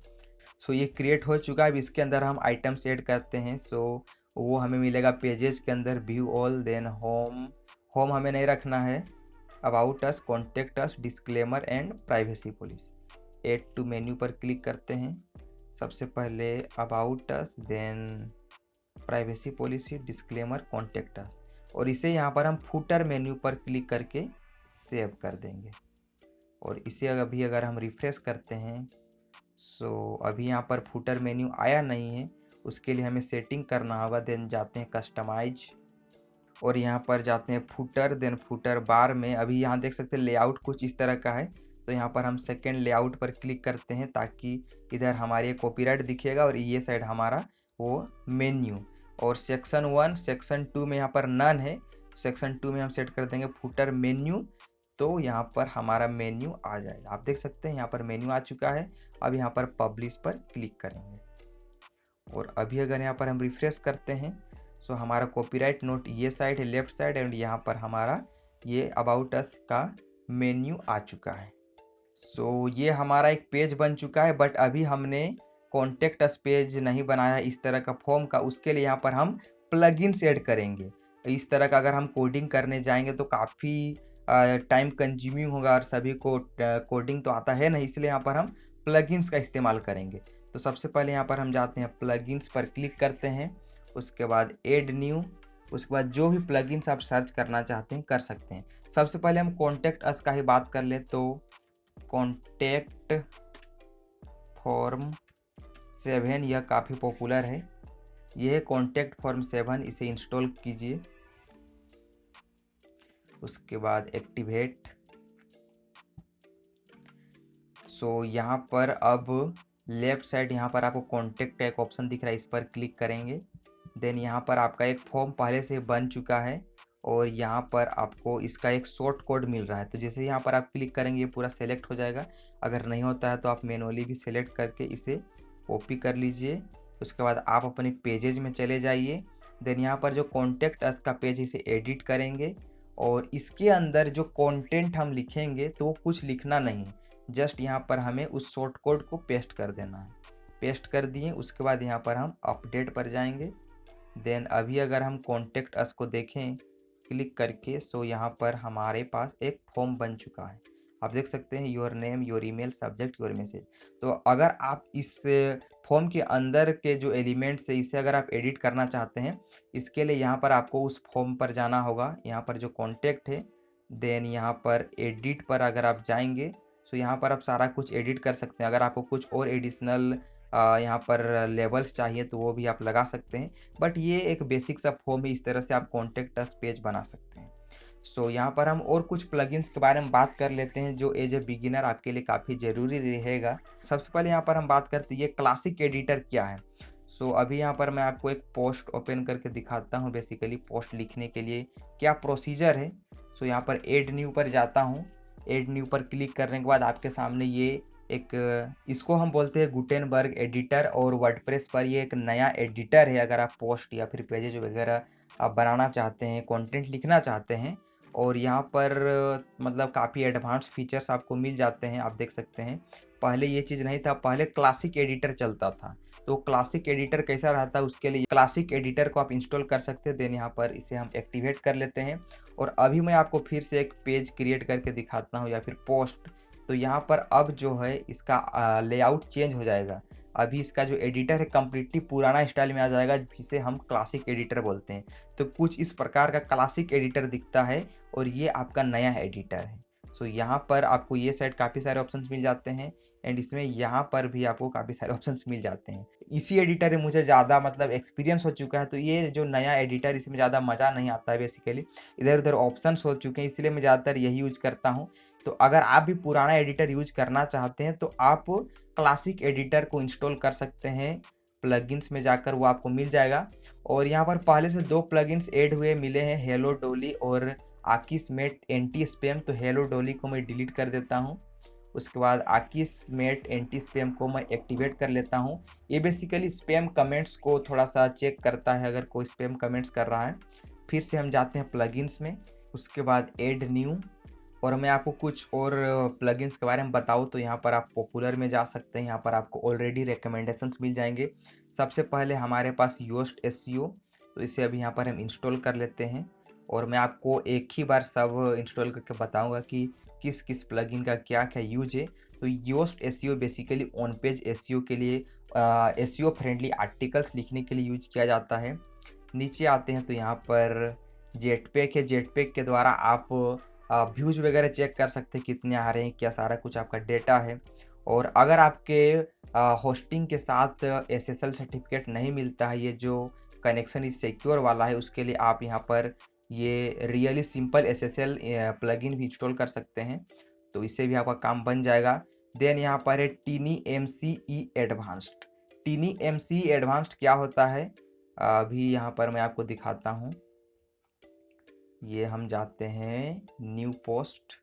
सो ये क्रिएट हो चुका है। अब इसके अंदर हम आइटम्स ऐड करते हैं। सो वो हमें मिलेगा पेजेस के अंदर view all, then home. Home हमें नहीं रखना है। About us, contact us, disclaimer and privacy policy. Add to menu पर क्लिक करते हैं। सबसे पहले about us, then privacy policy, disclaimer, contact us, और इसे यहाँ पर हम फुटर मेन्यू पर क्लिक करके सेव कर देंगे। और इसे अभी अगर हम रिफ्रेश करते हैं, सो अभी यहाँ पर फुटर मेन्यू आया नहीं है। उसके लिए हमें सेटिंग करना होगा। देन जाते हैं कस्टमाइज और यहाँ पर जाते हैं फुटर। देन फुटर बार में अभी यहाँ देख सकते हैं लेआउट कुछ इस तरह का है। तो यहाँ पर हम सेकेंड लेआउट पर क्लिक करते हैं, ताकि इधर हमारे कॉपीराइट दिखेगा और ये साइड हमारा वो मेन्यू। और सेक्शन 1, सेक्शन 2 में यहाँ पर नन है। सेक्शन 2 में हम सेट कर देंगे फुटर मेन्यू, तो यहाँ पर हमारा मेन्यू आ जाएगा। आप देख सकते हैं यहाँ पर मेन्यू आ चुका है। अब यहाँ पर पब्लिश पर क्लिक करेंगे। और अभी अगर यहाँ पर हम रिफ्रेश करते हैं सो हमारा कॉपीराइट नोट ये साइड है, लेफ्ट साइड, एंड यहाँ पर हमारा ये अबाउट अस का मेन्यू आ चुका है। सो ये हमारा एक पेज बन चुका है, बट अभी हमने कॉन्टेक्ट अस पेज नहीं बनाया है इस तरह का फॉर्म का। उसके लिए यहाँ पर हम प्लगइन्स ऐड करेंगे। इस तरह का अगर हम कोडिंग करने जाएंगे तो काफ़ी टाइम कंज्यूमिंग होगा और सभी को कोडिंग तो आता है नहीं, इसलिए यहाँ पर हम प्लगइन्स का इस्तेमाल करेंगे। तो सबसे पहले यहाँ पर हम जाते हैं प्लगइन्स पर क्लिक करते हैं, उसके बाद ऐड न्यू, उसके बाद जो भी प्लगइन्स आप सर्च करना चाहते हैं कर सकते हैं। सबसे पहले हम कॉन्टेक्ट अस का ही बात कर ले तो कॉन्टेक्ट फॉर्म 7 यह काफ़ी पॉपुलर है। यह है कॉन्टेक्ट फॉर्म 7, इसे इंस्टॉल कीजिए। उसके बाद एक्टिवेट। सो यहाँ पर अब लेफ्ट साइड यहाँ पर आपको कॉन्टेक्ट का एक ऑप्शन दिख रहा है, इस पर क्लिक करेंगे। देन यहाँ पर आपका एक फॉर्म पहले से बन चुका है और यहाँ पर आपको इसका एक शॉर्ट कोड मिल रहा है। तो जैसे यहाँ पर आप क्लिक करेंगे ये पूरा सेलेक्ट हो जाएगा। अगर नहीं होता है तो आप मैनुअली भी सेलेक्ट करके इसे कॉपी कर लीजिए। उसके बाद आप अपने पेजेज में चले जाइए। देन यहाँ पर जो कॉन्टेक्ट अस का पेज इसे एडिट करेंगे और इसके अंदर जो कंटेंट हम लिखेंगे तो वो कुछ लिखना नहीं, जस्ट यहाँ पर हमें उस शॉर्ट कोड को पेस्ट कर देना है। पेस्ट कर दिए, उसके बाद यहाँ पर हम अपडेट पर जाएंगे। देन अभी अगर हम कॉन्टेक्ट अस को देखें क्लिक करके, सो यहाँ पर हमारे पास एक फॉर्म बन चुका है। आप देख सकते हैं your name, your email, subject, your message. तो अगर आप इस फॉर्म के अंदर के जो एलिमेंट्स है इसे अगर आप एडिट करना चाहते हैं, इसके लिए यहाँ पर आपको उस फॉर्म पर जाना होगा। यहाँ पर जो कॉन्टेक्ट है, देन यहाँ पर एडिट पर अगर आप जाएंगे सो यहाँ पर आप सारा कुछ एडिट कर सकते हैं। अगर आपको कुछ और एडिशनल यहाँ पर लेबल्स चाहिए तो वो भी आप लगा सकते हैं, बट ये एक बेसिक सा फॉर्म है। इस तरह से आप कॉन्टेक्ट अस पेज बना सकते हैं। सो यहाँ पर हम और कुछ प्लगइन्स के बारे में बात कर लेते हैं जो एज ए बिगिनर आपके लिए काफ़ी ज़रूरी रहेगा। सबसे पहले यहाँ पर हम बात करते हैं ये क्लासिक एडिटर क्या है। सो अभी यहाँ पर मैं आपको एक पोस्ट ओपन करके दिखाता हूँ। बेसिकली पोस्ट लिखने के लिए क्या प्रोसीजर है। सो यहाँ पर ऐड न्यू पर जाता हूँ। ऐड न्यू पर क्लिक करने के बाद आपके सामने ये एक इसको हम बोलते हैं गुटेनबर्ग एडिटर, और वर्डप्रेस पर ये एक नया एडिटर है। अगर आप पोस्ट या फिर पेजेज वगैरह आप बनाना चाहते हैं, कंटेंट लिखना चाहते हैं, और यहाँ पर मतलब काफ़ी एडवांस फीचर्स आपको मिल जाते हैं। आप देख सकते हैं पहले ये चीज़ नहीं था, पहले क्लासिक एडिटर चलता था। तो क्लासिक एडिटर कैसा रहता है उसके लिए क्लासिक एडिटर को आप इंस्टॉल कर सकते हैं। देन यहाँ पर इसे हम एक्टिवेट कर लेते हैं और अभी मैं आपको फिर से एक पेज क्रिएट करके दिखाता हूँ या फिर पोस्ट। तो यहाँ पर अब जो है इसका लेआउट चेंज हो जाएगा। अभी इसका जो एडिटर है कम्प्लीटली पुराना स्टाइल में आ जाएगा, जिसे हम क्लासिक एडिटर बोलते हैं। तो कुछ इस प्रकार का क्लासिक एडिटर दिखता है और ये आपका नया एडिटर है। सो यहाँ पर आपको ये साइड काफ़ी सारे ऑप्शंस मिल जाते हैं एंड इसमें यहाँ पर भी आपको काफ़ी सारे ऑप्शंस मिल जाते हैं। इसी एडिटर में मुझे ज़्यादा मतलब एक्सपीरियंस हो चुका है, तो ये जो नया एडिटर इसमें ज़्यादा मज़ा नहीं आता है। बेसिकली इधर उधर ऑप्शंस हो चुके हैं, इसलिए मैं ज़्यादातर यही यूज करता हूँ। तो अगर आप भी पुराना एडिटर यूज करना चाहते हैं तो आप क्लासिक एडिटर को इंस्टॉल कर सकते हैं। प्लगइन्स में जाकर वो आपको मिल जाएगा और यहाँ पर पहले से 2 प्लगइन्स ऐड हुए मिले हैं, हेलो डॉली और आकिसमेट एंटी स्पैम। तो हेलो डॉली को मैं डिलीट कर देता हूँ। उसके बाद आकिसमेट एंटी स्पैम को मैं एक्टिवेट कर लेता हूँ। ये बेसिकली स्पैम कमेंट्स को थोड़ा सा चेक करता है अगर कोई स्पैम कमेंट्स कर रहा है। फिर से हम जाते हैं प्लगइन्स में, उसके बाद ऐड न्यू, और मैं आपको कुछ और प्लगइन्स के बारे में बताऊँ तो यहाँ पर आप पॉपुलर में जा सकते हैं। यहाँ पर आपको ऑलरेडी रिकमेंडेशंस मिल जाएंगे। सबसे पहले हमारे पास योस्ट एसईओ, तो इसे अभी यहाँ पर हम इंस्टॉल कर लेते हैं और मैं आपको एक ही बार सब इंस्टॉल करके बताऊंगा कि किस किस प्लगइन का क्या क्या यूज है। तो Yoast SEO basically on page SEO के लिए एसईओ फ्रेंडली आर्टिकल्स लिखने के लिए यूज किया जाता है। नीचे आते हैं तो यहाँ पर जेटपैक है। जेटपैक के द्वारा आप व्यूज वगैरह चेक कर सकते हैं कितने आ रहे हैं, क्या सारा कुछ आपका डेटा है। और अगर आपके होस्टिंग के साथ एसएसएल सर्टिफिकेट नहीं मिलता है, ये जो कनेक्शन इस सिक्योर वाला है, उसके लिए आप यहाँ पर ये रियली सिंपल एसएसएल प्लगइन भी इंस्टॉल कर सकते हैं। तो इससे भी आपका काम बन जाएगा। देन यहाँ पर है TinyMCE एडवांस्ड। TinyMCE एडवांस्ड क्या होता है अभी यहाँ पर मैं आपको दिखाता हूँ। ये हम जाते हैं न्यू पोस्ट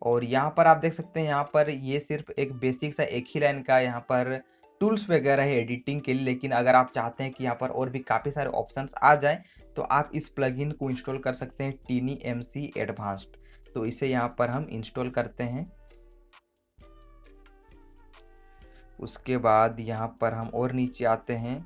और यहाँ पर आप देख सकते हैं यहाँ पर ये सिर्फ एक बेसिक सा एक ही लाइन का यहाँ पर टूल्स वगैरह है एडिटिंग के लिए, लेकिन अगर आप चाहते हैं कि यहाँ पर और भी काफ़ी सारे ऑप्शंस आ जाएं तो आप इस प्लगइन को इंस्टॉल कर सकते हैं, TinyMC एडवांस्ड। तो इसे यहाँ पर हम इंस्टॉल करते हैं। उसके बाद यहाँ पर हम और नीचे आते हैं।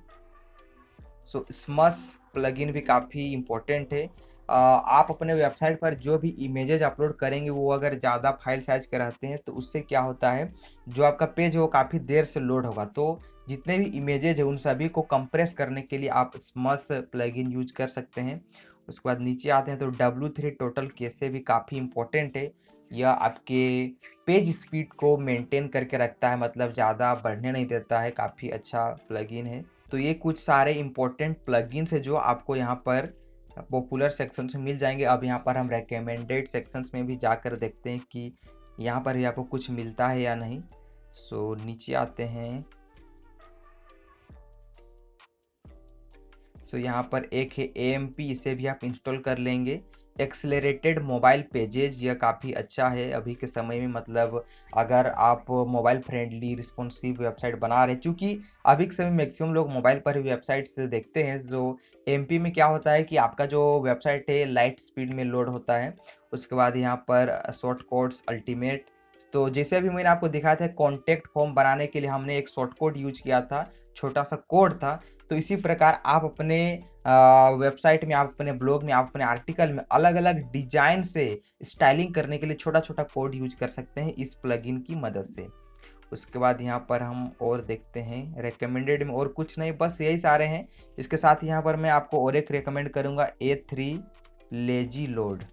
सो स्मश प्लगइन भी काफ़ी इम्पोर्टेंट है। आप अपने वेबसाइट पर जो भी इमेजेस अपलोड करेंगे वो अगर ज़्यादा फाइल साइज के रहते हैं तो उससे क्या होता है, जो आपका पेज है वो काफ़ी देर से लोड होगा। तो जितने भी इमेजेज है उन सभी को कंप्रेस करने के लिए आप स्मश प्लगइन यूज कर सकते हैं। उसके बाद नीचे आते हैं तो W3 टोटल कैसे भी काफ़ी इम्पोर्टेंट है। यह आपके पेज स्पीड को मेंटेन करके रखता है, मतलब ज़्यादा बढ़ने नहीं देता है, काफ़ी अच्छा प्लगइन है। तो ये कुछ सारे इम्पोर्टेंट प्लगइन्स है जो आपको यहाँ पर पॉपुलर सेक्शंस में मिल जाएंगे। अब यहाँ पर हम रेकमेंडेड सेक्शंस में भी जाकर देखते हैं कि यहाँ पर भी आपको कुछ मिलता है या नहीं। सो नीचे आते हैं। सो यहाँ पर एक है AMP, इसे भी आप इंस्टॉल कर लेंगे। एक्सेलरेटेड मोबाइल पेजेज, यह काफ़ी अच्छा है अभी के समय में, मतलब अगर आप मोबाइल फ्रेंडली रिस्पॉन्सिव वेबसाइट बना रहे हैं, चूँकि अभी के समय मैक्सिमम लोग मोबाइल पर ही वेबसाइट्स देखते हैं। जो AMP में क्या होता है कि आपका जो वेबसाइट है लाइट स्पीड में लोड होता है। उसके बाद यहाँ पर शॉर्ट कोड्स अल्टीमेट, तो जैसे अभी मैंने आपको दिखाया था कॉन्टेक्ट फॉर्म बनाने के लिए हमने एक शॉर्ट कोड यूज किया था, छोटा सा कोड था। तो इसी प्रकार आप अपने वेबसाइट में, आप अपने ब्लॉग में, आप अपने आर्टिकल में अलग अलग डिजाइन से स्टाइलिंग करने के लिए छोटा छोटा कोड यूज कर सकते हैं इस प्लगइन की मदद से। उसके बाद यहाँ पर हम और देखते हैं रेकमेंडेड में, और कुछ नहीं, बस यही सारे हैं। इसके साथ यहाँ पर मैं आपको और एक रेकमेंड करूँगा, A3 लेजी लोड।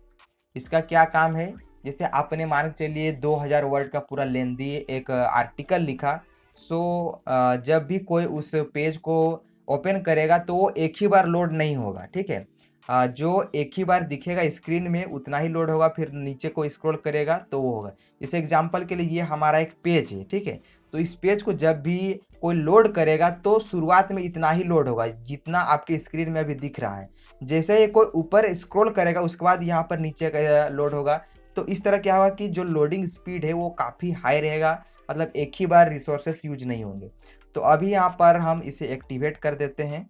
इसका क्या काम है, जैसे आपने मान के चलिए 2000 वर्ड का पूरा लेंदी एक आर्टिकल लिखा। सो जब भी कोई उस पेज को ओपन करेगा तो वो एक ही बार लोड नहीं होगा, ठीक है। जो एक ही बार दिखेगा स्क्रीन में उतना ही लोड होगा, फिर नीचे को स्क्रॉल करेगा तो वो होगा। जैसे एग्जांपल के लिए ये हमारा एक पेज है, ठीक है। तो इस पेज को जब भी कोई लोड करेगा तो शुरुआत में इतना ही लोड होगा जितना आपके स्क्रीन में अभी दिख रहा है। जैसे ही कोई ऊपर स्क्रॉल करेगा उसके बाद यहाँ पर नीचे का लोड होगा। तो इस तरह क्या होगा कि जो लोडिंग स्पीड है वो काफ़ी हाई रहेगा, मतलब एक ही बार रिसोर्सेस यूज नहीं होंगे। तो अभी यहाँ पर हम इसे एक्टिवेट कर देते हैं।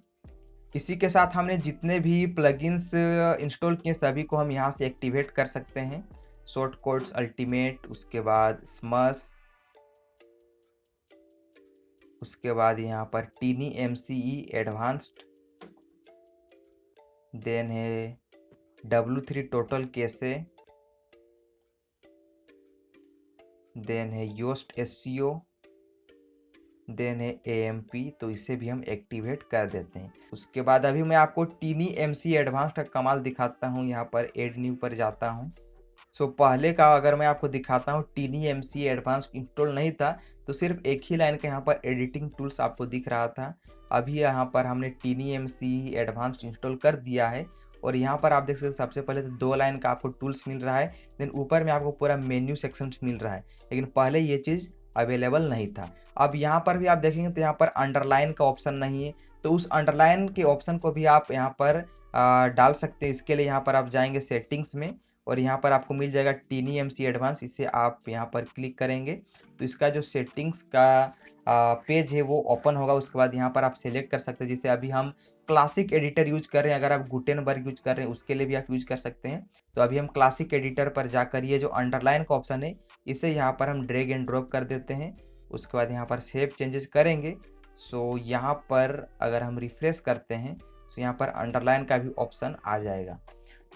इसी के साथ हमने जितने भी प्लगइन्स इंस्टॉल किए सभी को हम यहाँ से एक्टिवेट कर सकते हैं। शॉर्ट कोड्स अल्टीमेट, उसके बाद स्मश, उसके बाद यहाँ पर TinyMC एडवांस्ड, देन है W3 टोटल कैसे, देन है योस्ट SEO, देन है AMP। तो इसे भी हम एक्टिवेट कर देते हैं। उसके बाद अभी मैं आपको TinyMC एडवांस का कमाल दिखाता हूँ। यहाँ पर एड न्यू पर जाता हूँ। सो पहले का अगर मैं आपको दिखाता हूँ, TinyMC एडवांस इंस्टॉल नहीं था, तो सिर्फ एक ही लाइन का यहाँ पर एडिटिंग टूल्स आपको दिख रहा था। अभी यहाँ पर हमने TinyMC एडवांस इंस्टॉल कर दिया है और यहाँ पर आप देख सकते हैं सबसे पहले तो 2 लाइन का आपको टूल्स मिल रहा है, देन ऊपर में आपको पूरा मेन्यू सेक्शन मिल रहा है, लेकिन पहले ये चीज़ अवेलेबल नहीं था। अब यहाँ पर भी आप देखेंगे तो यहाँ पर अंडरलाइन का ऑप्शन नहीं है, तो उस अंडरलाइन के ऑप्शन को भी आप यहाँ पर डाल सकते हैं। इसके लिए यहाँ पर आप जाएंगे सेटिंग्स में और यहाँ पर आपको मिल जाएगा TinyMC एडवांस, इसे आप यहाँ पर क्लिक करेंगे तो इसका जो सेटिंग्स का पेज है वो ओपन होगा। उसके बाद यहाँ पर आप सेलेक्ट कर सकते हैं, जैसे अभी हम क्लासिक एडिटर यूज कर रहे हैं, अगर आप गुटेनबर्ग यूज कर रहे हैं उसके लिए भी आप यूज कर सकते हैं। तो अभी हम क्लासिक एडिटर पर जाकर ये जो अंडरलाइन का ऑप्शन है इसे यहाँ पर हम ड्रैग एंड ड्रॉप कर देते हैं। उसके बाद यहाँ पर सेव चेंजेस करेंगे। सो यहाँ पर अगर हम रिफ्रेश करते हैं तो यहाँ पर अंडरलाइन का भी ऑप्शन आ जाएगा।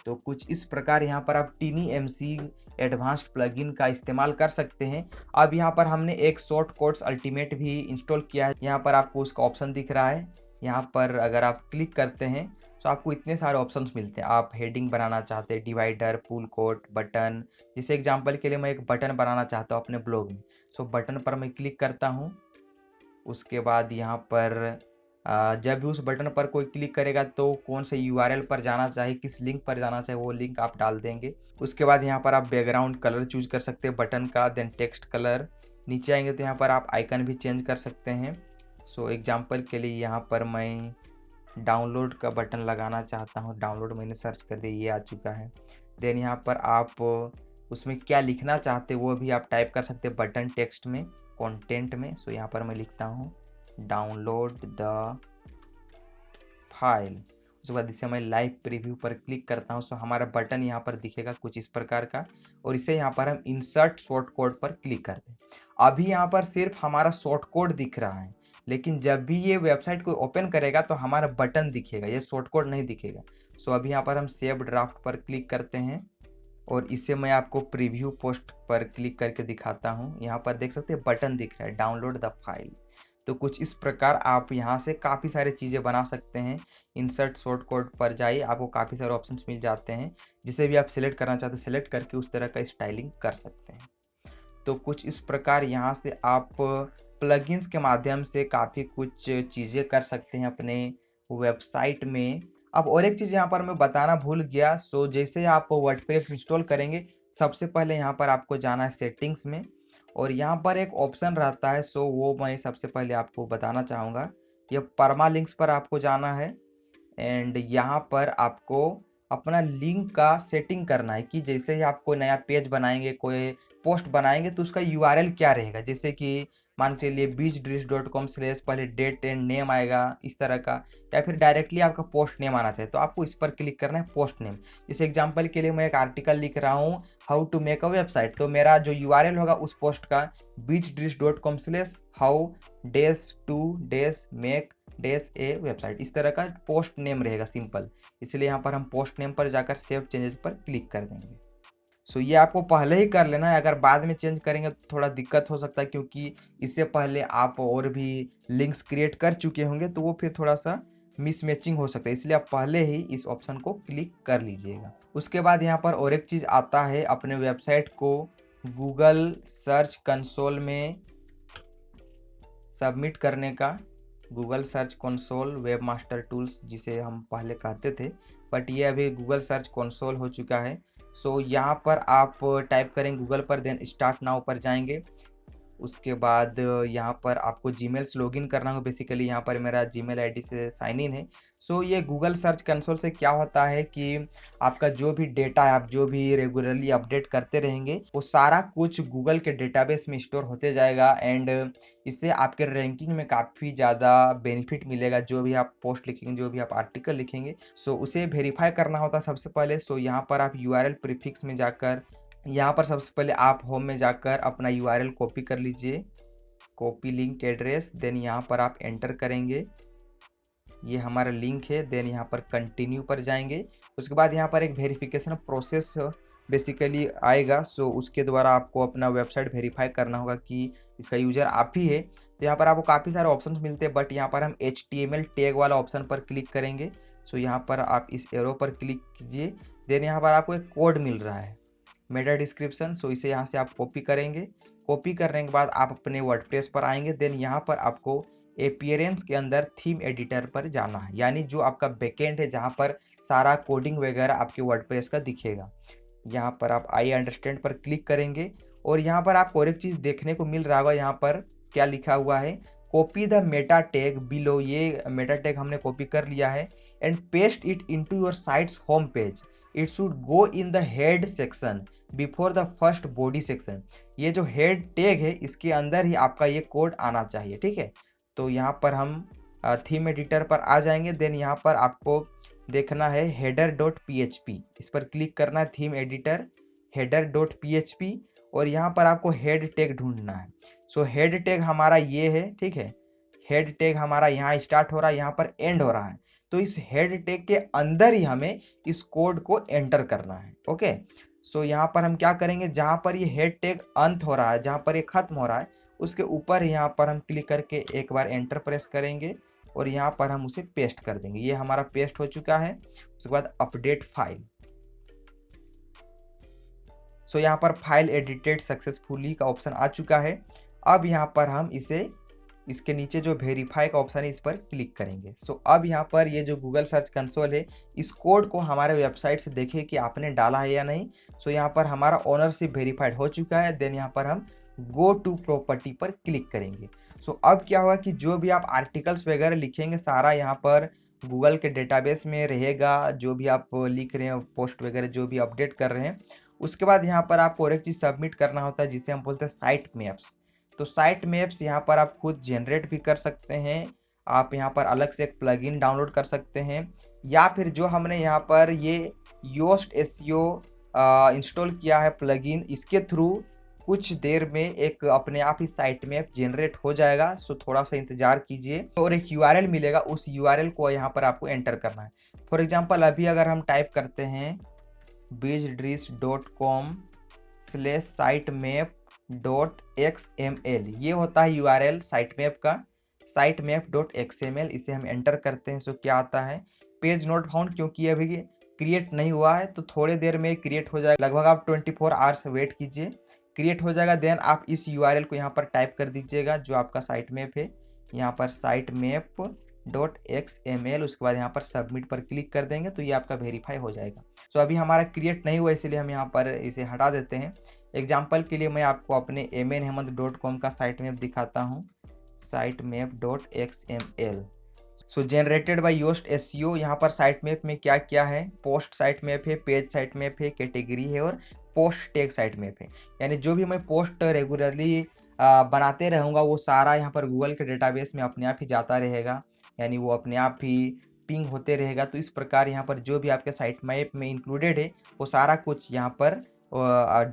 तो कुछ इस प्रकार यहाँ पर आप TinyMC एडवांस्ड प्लगइन का इस्तेमाल कर सकते हैं। अब यहाँ पर हमने एक शॉर्ट कोड्स अल्टीमेट भी इंस्टॉल किया है, यहाँ पर आपको उसका ऑप्शन दिख रहा है। यहाँ पर अगर आप क्लिक करते हैं तो आपको इतने सारे ऑप्शंस मिलते हैं। आप हेडिंग बनाना चाहते हैं, डिवाइडर, पुल कोट, बटन। जैसे एग्जांपल के लिए मैं एक बटन बनाना चाहता हूँ अपने ब्लॉग में, सो बटन पर मैं क्लिक करता हूँ। उसके बाद यहाँ पर जब भी उस बटन पर कोई क्लिक करेगा तो कौन से URL पर जाना चाहिए, किस लिंक पर जाना चाहिए, वो लिंक आप डाल देंगे। उसके बाद यहाँ पर आप बैकग्राउंड कलर चूज कर सकते हैं बटन का, देन टेक्स्ट कलर। नीचे आएंगे तो यहाँ पर आप आइकन भी चेंज कर सकते हैं। सो एग्जांपल के लिए यहाँ पर मैं डाउनलोड का बटन लगाना चाहता हूँ। डाउनलोड मैंने सर्च कर दिया, ये आ चुका है। देन यहाँ पर आप उसमें क्या लिखना चाहते हैं वो भी आप टाइप कर सकते हैं बटन टेक्स्ट में, कंटेंट में। सो यहाँ पर मैं लिखता हूँ डाउनलोड द फाइल। उसके बाद इसे मैं लाइव प्रीव्यू पर क्लिक करता हूँ, सो हमारा बटन यहाँ पर दिखेगा कुछ इस प्रकार का, और इसे यहाँ पर हम इंसर्ट शॉर्ट कोड पर क्लिक करते हैं। अभी यहाँ पर सिर्फ हमारा शॉर्ट कोड दिख रहा है, लेकिन जब भी ये वेबसाइट को ओपन करेगा तो हमारा बटन दिखेगा, ये शॉर्ट कोड नहीं दिखेगा। सो अभी यहाँ पर हम सेव ड्राफ्ट पर क्लिक करते हैं और इसे मैं आपको प्रीव्यू पोस्ट पर क्लिक करके दिखाता हूँ। यहाँ पर देख सकते हैं बटन दिख रहा है, डाउनलोड द फाइल। तो कुछ इस प्रकार आप यहाँ से काफ़ी सारी चीज़ें बना सकते हैं। इंसर्ट शॉर्ट कोड पर जाइए, आपको काफ़ी सारे ऑप्शंस मिल जाते हैं, जिसे भी आप सिलेक्ट करना चाहते हैं सिलेक्ट करके उस तरह का स्टाइलिंग कर सकते हैं। तो कुछ इस प्रकार यहाँ से आप प्लगइन्स के माध्यम से काफ़ी कुछ चीज़ें कर सकते हैं अपने वेबसाइट में। अब और एक चीज़ यहाँ पर मैं बताना भूल गया। सो जैसे आप वर्डप्रेस इंस्टॉल करेंगे, सबसे पहले यहाँ पर आपको जाना है सेटिंग्स में, और यहाँ पर एक ऑप्शन रहता है, सो वो मैं सबसे पहले आपको बताना चाहूँगा। ये परमालिंक्स पर आपको जाना है एंड यहाँ पर आपको अपना लिंक का सेटिंग करना है कि जैसे ही आप कोई नया पेज बनाएंगे, कोई पोस्ट बनाएंगे, तो उसका यूआरएल क्या रहेगा। जैसे कि मान चलिए beachdish.com/ पहले डेट एंड नेम आएगा इस तरह का, या फिर डायरेक्टली आपका पोस्ट नेम आना चाहिए, तो आपको इस पर क्लिक करना है पोस्ट नेम। इस एग्जांपल के लिए मैं एक आर्टिकल लिख रहा हूँ how to make a website, तो मेरा जो यूआरएल होगा उस पोस्ट का beachdish.com/how-to-make-a वेबसाइट, इस तरह का पोस्ट नेम रहेगा सिंपल। इसलिए यहाँ पर हम पोस्ट नेम पर जाकर सेव चेंजेस पर क्लिक कर देंगे। सो ये आपको पहले ही कर लेना है, अगर बाद में चेंज करेंगे तो थोड़ा दिक्कत हो सकता है, क्योंकि इससे पहले आप और भी लिंक्स क्रिएट कर चुके होंगे, तो वो फिर थोड़ा सा मिसमैचिंग हो सकता है, इसलिए आप पहले ही इस ऑप्शन को क्लिक कर लीजिएगा। उसके बाद यहाँ पर और एक चीज़ आता है, अपने वेबसाइट को गूगल सर्च कंसोल में सबमिट करने का। Google search console web master tools जिसे हम पहले कहते थे, बट ये अभी गूगल सर्च कंसोल हो चुका है। सो यहाँ पर आप टाइप करेंगे गूगल पर, देन स्टार्ट नाउ पर जाएंगे। उसके बाद यहाँ पर आपको जीमेल से लॉगिन करना होगा। बेसिकली यहाँ पर मेरा जीमेल आईडी से साइन इन है। सो ये गूगल सर्च कंसोल से क्या होता है कि आपका जो भी डेटा है, आप जो भी रेगुलरली अपडेट करते रहेंगे, वो सारा कुछ गूगल के डेटाबेस में स्टोर होते जाएगा एंड इससे आपके रैंकिंग में काफ़ी ज़्यादा बेनिफिट मिलेगा। जो भी आप पोस्ट लिखेंगे, जो भी आप आर्टिकल लिखेंगे, सो उसे वेरीफाई करना होता है सबसे पहले। सो यहाँ पर आप यूआरएल प्रीफिक्स में जाकर, यहाँ पर सबसे पहले आप होम में जाकर अपना यूआरएल कॉपी कर लीजिए, कॉपी लिंक एड्रेस, देन यहाँ पर आप एंटर करेंगे, ये हमारा लिंक है। देन यहाँ पर कंटिन्यू पर जाएंगे। उसके बाद यहाँ पर एक वेरिफिकेशन प्रोसेस बेसिकली आएगा। सो उसके द्वारा आपको अपना वेबसाइट वेरीफाई करना होगा कि इसका यूजर आप ही है। तो यहाँ पर आपको काफ़ी सारे ऑप्शंस मिलते हैं, बट यहाँ पर हम HTML टैग वाला ऑप्शन पर क्लिक करेंगे। सो यहाँ पर आप इस एरो पर क्लिक कीजिए। देन यहाँ पर आपको एक कोड मिल रहा है, मेटा डिस्क्रिप्शन। सो इसे यहाँ से आप कॉपी करेंगे। कॉपी करने के बाद आप अपने वर्डप्रेस पर आएंगे। देन यहाँ पर आपको अपीयरेंस के अंदर थीम एडिटर पर जाना है, यानी जो आपका बैकएंड है, जहाँ पर सारा कोडिंग वगैरह आपके वर्डप्रेस का दिखेगा। यहाँ पर आप आई अंडरस्टैंड पर क्लिक करेंगे और यहाँ पर आपको और एक चीज़ देखने को मिल रहा होगा। यहाँ पर क्या लिखा हुआ है, copy the Meta tag below. ये मेटा टैग हमने कॉपी कर लिया है and paste it into your sites home page. It should go in the head section before the first body section. ये जो हेड टैग है, इसके अंदर ही आपका ये कोड आना चाहिए, ठीक है। तो यहाँ पर हम थीम एडिटर पर आ जाएंगे। देन यहाँ पर आपको देखना है header.php, इस पर क्लिक करना है, थीम एडिटर header.php, और यहाँ पर आपको हेड टैग ढूंढना है। सो हेड टैग हमारा ये है, ठीक है। हेड टैग हमारा यहाँ स्टार्ट हो रहा है, यहाँ पर एंड हो रहा है। तो इस हेड टैग के अंदर ही हमें इस कोड को एंटर करना है, ओके। सो यहाँ पर हम क्या करेंगे, जहाँ पर ये हेड टैग अंत हो रहा है, जहाँ पर ये खत्म हो रहा है, उसके ऊपर यहाँ पर हम क्लिक करके एक बार एंटर प्रेस करेंगे और यहाँ पर हम उसे पेस्ट कर देंगे। ये हमारा पेस्ट हो चुका है। उसके बाद अपडेट फाइल। सो यहाँ पर फाइल एडिटेड सक्सेसफुली का ऑप्शन आ चुका है। अब यहाँ पर हम इसे, इसके नीचे जो वेरीफाई का ऑप्शन है, इस पर क्लिक करेंगे। सो अब यहाँ पर ये जो गूगल सर्च कंसोल है, इस कोड को हमारे वेबसाइट से देखें कि आपने डाला है या नहीं। सो यहाँ पर हमारा ओनरशिप वेरीफाइड हो चुका है। देन यहाँ पर हम गो टू प्रॉपर्टी पर क्लिक करेंगे। सो अब क्या होगा कि जो भी आप आर्टिकल्स वगैरह लिखेंगे, सारा यहाँ पर गूगल के डेटाबेस में रहेगा। जो भी आप लिख रहे हैं, पोस्ट वगैरह जो भी अपडेट कर रहे हैं, उसके बाद यहाँ पर आपको और एक चीज़ सबमिट करना होता है, जिसे हम बोलते हैं साइट मैप्स। तो साइट मैप्स यहाँ पर आप खुद जनरेट भी कर सकते हैं। आप यहाँ पर अलग से एक प्लगइन डाउनलोड कर सकते हैं, या फिर जो हमने यहाँ पर ये योस्ट एसईओ इंस्टॉल किया है प्लगइन, इसके थ्रू कुछ देर में एक अपने आप ही साइट मैप जनरेट हो जाएगा। सो थोड़ा सा इंतजार कीजिए और एक यूआरएल मिलेगा, उस यूआरएल को यहाँ पर आपको एंटर करना है। फॉर एग्जांपल अभी अगर हम टाइप करते हैं bizdris.com/sitemap.xml, ये होता है यूआरएल साइट मैप का, sitemap.xml। इसे हम एंटर करते हैं। सो क्या आता है, पेज नोट फाउंड, क्योंकि अभी क्रिएट नहीं हुआ है तो थोड़े देर में क्रिएट हो जाएगा। लगभग आप 24 आवर्स वेट कीजिए, क्रिएट हो जाएगा। देन आप इस यूआरएल को यहाँ पर टाइप कर दीजिएगा जो आपका साइट मैप है, यहाँ पर sitemap.xml। उसके बाद यहाँ पर सबमिट पर क्लिक कर देंगे तो ये आपका वेरीफाई हो जाएगा। सो अभी हमारा क्रिएट नहीं हुआ, इसलिए हम यहाँ पर इसे हटा देते हैं। एग्जाम्पल के लिए मैं आपको अपने mnhemant.com का साइट मैप दिखाता हूँ, sitemap.xml। So generated by Yoast SEO. यहाँ पर साइट मैप में क्या क्या है, पोस्ट साइट मैप है, पेज साइट मैप है, कैटेगरी है और पोस्ट टैग साइट मैप है। यानी जो भी मैं पोस्ट रेगुलरली बनाते रहूँगा वो सारा यहाँ पर गूगल के डेटाबेस में अपने आप ही जाता रहेगा, यानी वो अपने आप ही पिंग होते रहेगा। तो इस प्रकार यहाँ पर जो भी आपके साइट मैप में इंक्लूडेड है वो सारा कुछ यहाँ पर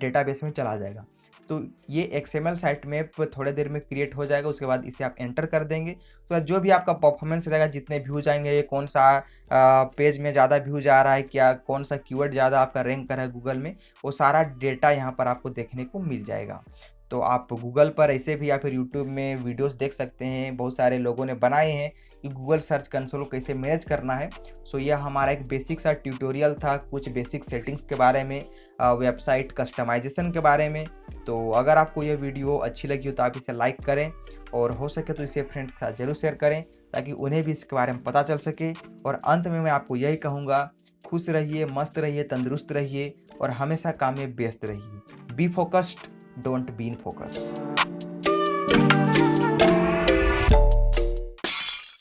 डेटाबेस में चला जाएगा। तो ये XML साइट मैप थोड़े देर में क्रिएट हो जाएगा। उसके बाद इसे आप एंटर कर देंगे तो जो भी आपका परफॉर्मेंस रहेगा, जितने व्यूज आएंगे, ये कौन सा पेज में ज़्यादा व्यूज आ रहा है, क्या कौन सा कीवर्ड ज़्यादा आपका रैंक कर रहा है गूगल में, वो सारा डेटा यहाँ पर आपको देखने को मिल जाएगा। तो आप गूगल पर ऐसे भी या फिर यूट्यूब में वीडियोस देख सकते हैं, बहुत सारे लोगों ने बनाए हैं कि गूगल सर्च कंसोल को कैसे मैनेज करना है। सो यह हमारा एक बेसिक सा ट्यूटोरियल था, कुछ बेसिक सेटिंग्स के बारे में, वेबसाइट कस्टमाइजेशन के बारे में। तो अगर आपको यह वीडियो अच्छी लगी हो तो आप इसे लाइक करें और हो सके तो इसे फ्रेंड्स के साथ जरूर शेयर करें ताकि उन्हें भी इसके बारे में पता चल सके। और अंत में मैं आपको यही कहूँगा, खुश रहिए, मस्त रहिए, तंदुरुस्त रहिए और हमेशा काम में व्यस्त रहिए। Be focused, don't be in focus.